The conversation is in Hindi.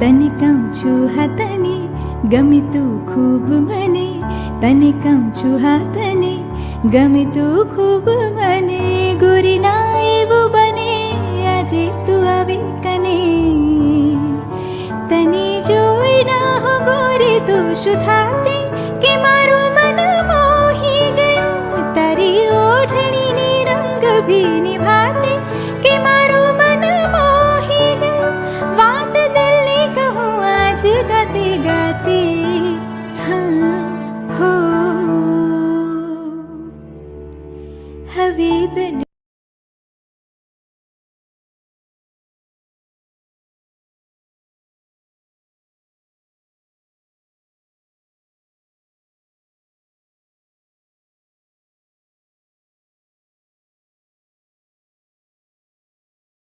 तने कहूँ छू हा तने गमे तू खूब मने, तने कहूँ छू हा तने गमे तू खूब मने। गोरी ना एवो बने आजे तू आवे कने, तने जोई ना हो गोरी तू शुद्धाते